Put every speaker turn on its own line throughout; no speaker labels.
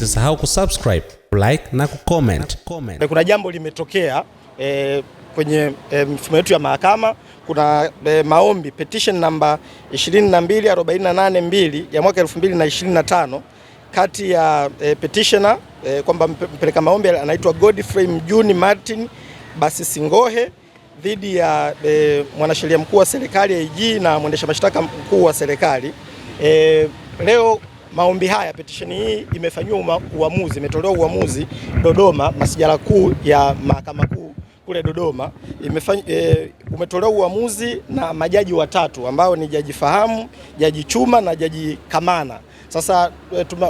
usisahau kusubscribe, like na kucomment.
Kuna jambo limetokea kwenye mifumo yetu ya mahakama. Kuna maombi petition namba 22482 ya mwaka 2025 kati ya petitioner kwamba mpeleka maombi anaitwa Godfrey Mjuni Martin Basisingohe dhidi ya mwanasheria mkuu wa serikali AG na mwendesha mashtaka mkuu wa serikali. Leo maombi haya, petition hii imefanywa uamuzi, imetolewa uamuzi Dodoma, masijala kuu ya mahakama kuu kule Dodoma. Umetolewa uamuzi na majaji watatu ambao ni Jaji Fahamu, Jaji Chuma na Jaji Kamana. Sasa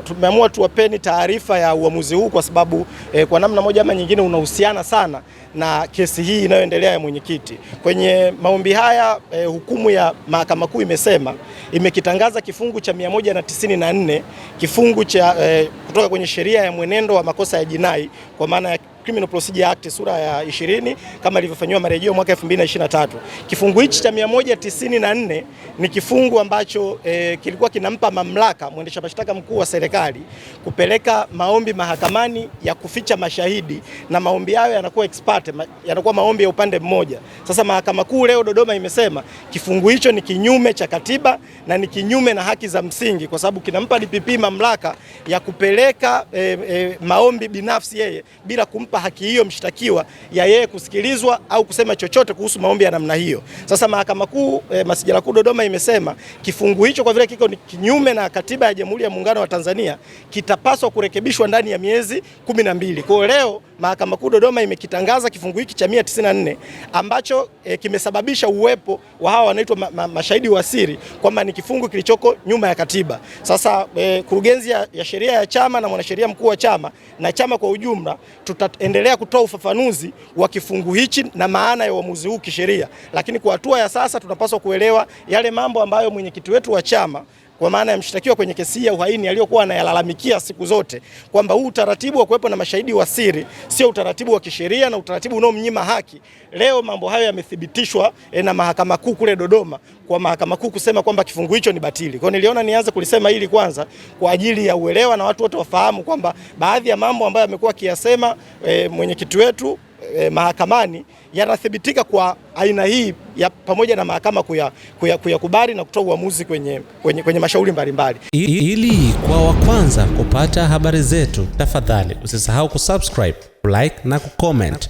tumeamua tuwapeni taarifa ya uamuzi huu kwa sababu kwa namna moja ama nyingine unahusiana sana na kesi hii inayoendelea ya mwenyekiti. Kwenye maombi haya hukumu ya mahakama kuu imekitangaza kifungu cha 194 kifungu cha kutoka kwenye sheria ya mwenendo wa makosa ya jinai kwa maana ya Criminal Procedure Act sura ya 20 kama ilivyofanywa marejeo mwaka 2023. Kifungu hichi cha 194 ni kifungu ambacho kilikuwa kinampa mamlaka mwendesha mashtaka mkuu wa serikali kupeleka maombi mahakamani ya kuficha mashahidi, na maombi hayo yanakuwa ex parte, yanakuwa maombi ya upande mmoja. Sasa mahakama kuu leo Dodoma imesema kifungu hicho ni kinyume cha katiba na ni kinyume na haki za msingi, kwa sababu kinampa DPP mamlaka ya kupeleka maombi binafsi yeye bila kumpa haki hiyo mshtakiwa ya yeye kusikilizwa au kusema chochote kuhusu maombi ya namna hiyo. Sasa mahakama kuu masijala kuu Dodoma imesema kifungu hicho kwa vile kiko ni kinyume na katiba ya Jamhuri ya Muungano wa Tanzania kitapaswa kurekebishwa ndani ya miezi 12. Kwa leo mahakama kuu Dodoma imekitangaza kifungu hiki cha 194 ambacho kimesababisha uwepo wa hawa wanaitwa mashahidi wa siri kwamba ni kifungu kilichoko nyuma ya katiba. Sasa kurugenzi ya sheria ya chama na mwanasheria mkuu wa chama na chama kwa ujumla tutaendelea kutoa ufafanuzi wa kifungu hichi na maana ya uamuzi huu kisheria, lakini kwa hatua ya sasa tunapaswa kuelewa yale mambo ambayo mwenyekiti wetu wa chama kwa maana ya mshtakiwa kwenye kesi ya uhaini aliyokuwa anayalalamikia siku zote kwamba huu utaratibu wa kuwepo na mashahidi wa siri sio utaratibu wa kisheria na utaratibu unaomnyima haki. Leo mambo hayo yamethibitishwa na mahakama kuu kule Dodoma, kwa mahakama kuu kusema kwamba kifungu hicho ni batili. Kwa niliona nianze kulisema hili kwanza kwa ajili ya uelewa na watu wote wafahamu kwamba baadhi ya mambo ambayo amekuwa akiyasema mwenyekiti wetu mahakamani yanathibitika kwa aina hii ya pamoja na mahakama kuyakubali na kutoa uamuzi kwenye mashauri mbalimbali.
Ili kwa wa kwanza kupata habari zetu, tafadhali usisahau kusubscribe, like na kucomment.